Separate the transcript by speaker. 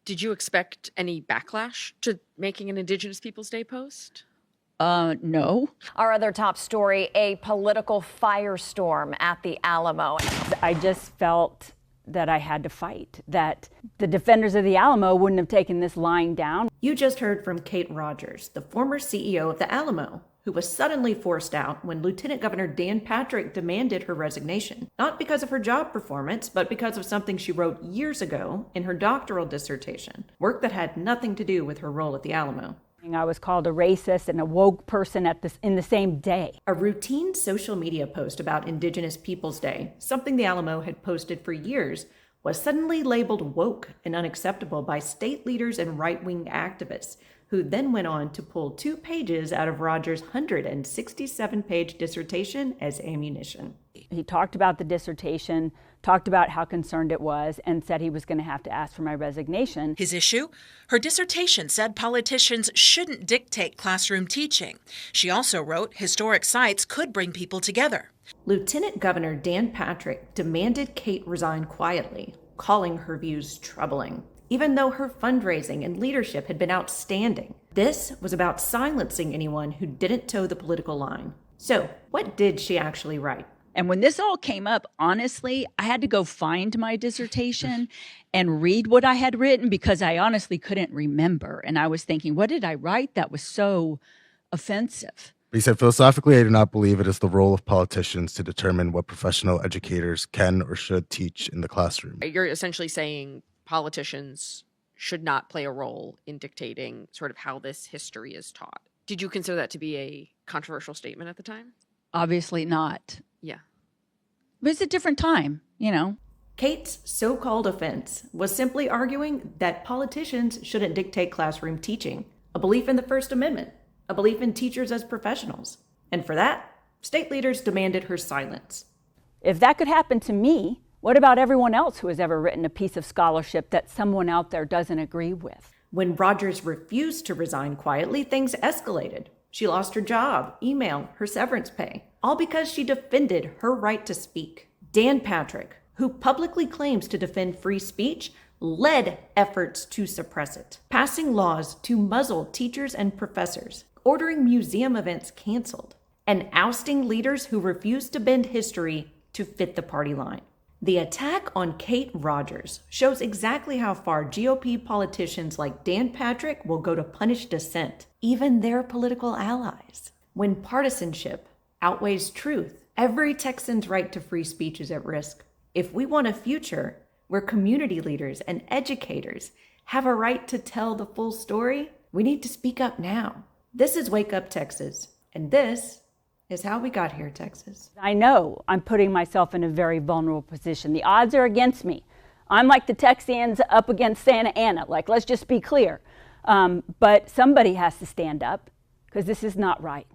Speaker 1: Did you expect any backlash to making an Indigenous Peoples Day post?
Speaker 2: No.
Speaker 3: Our other top story, a political firestorm at the Alamo.
Speaker 2: I just felt that I had to fight, that the defenders of the Alamo wouldn't have taken this lying down.
Speaker 4: You just heard from Kate Rogers, the former CEO of the Alamo, who was suddenly forced out when Lieutenant Governor Dan Patrick demanded her resignation, not because of her job performance, but because of something she wrote years ago in her doctoral dissertation, work that had nothing to do with her role at the Alamo.
Speaker 2: I was called a racist and a woke person in the same day.
Speaker 4: A routine social media post about Indigenous Peoples Day, something the Alamo had posted for years, was suddenly labeled woke and unacceptable by state leaders and right-wing activists, who then went on to pull 2 pages out of Rogers' 167-page dissertation as ammunition.
Speaker 2: He talked about the dissertation, talked about how concerned it was, and said he was going to have to ask for my resignation.
Speaker 5: His issue? Her dissertation said politicians shouldn't dictate classroom teaching. She also wrote historic sites could bring people together.
Speaker 4: Lieutenant Governor Dan Patrick demanded Kate resign quietly, calling her views troubling, even though her fundraising and leadership had been outstanding. This was about silencing anyone who didn't toe the political line. So, what did she actually write?
Speaker 6: And when this all came up, honestly, I had to go find my dissertation and read what I had written because I honestly couldn't remember. And I was thinking, what did I write that was so offensive?
Speaker 7: He said, philosophically, I do not believe it is the role of politicians to determine what professional educators can or should teach in the classroom.
Speaker 1: You're essentially saying politicians should not play a role in dictating sort of how this history is taught. Did you consider that to be a controversial statement at the time?
Speaker 6: Obviously not.
Speaker 1: Yeah.
Speaker 6: But it's a different time, you know.
Speaker 4: Kate's so-called offense was simply arguing that politicians shouldn't dictate classroom teaching, a belief in the First Amendment, a belief in teachers as professionals. And for that, state leaders demanded her silence.
Speaker 2: If that could happen to me, what about everyone else who has ever written a piece of scholarship that someone out there doesn't agree with?
Speaker 4: When Rogers refused to resign quietly, things escalated. She lost her job, email, her severance pay, all because she defended her right to speak. Dan Patrick, who publicly claims to defend free speech, led efforts to suppress it, passing laws to muzzle teachers and professors, ordering museum events canceled, and ousting leaders who refused to bend history to fit the party line. The attack on Kate Rogers shows exactly how far GOP politicians like Dan Patrick will go to punish dissent, even their political allies. When partisanship outweighs truth, every Texan's right to free speech is at risk. If we want a future where community leaders and educators have a right to tell the full story, we need to speak up now. This is Wake Up Texas, and this is how we got here, Texas.
Speaker 2: I know I'm putting myself in a very vulnerable position. The odds are against me. I'm like the Texans up against Santa Ana. Like, let's just be clear. But somebody has to stand up because this is not right.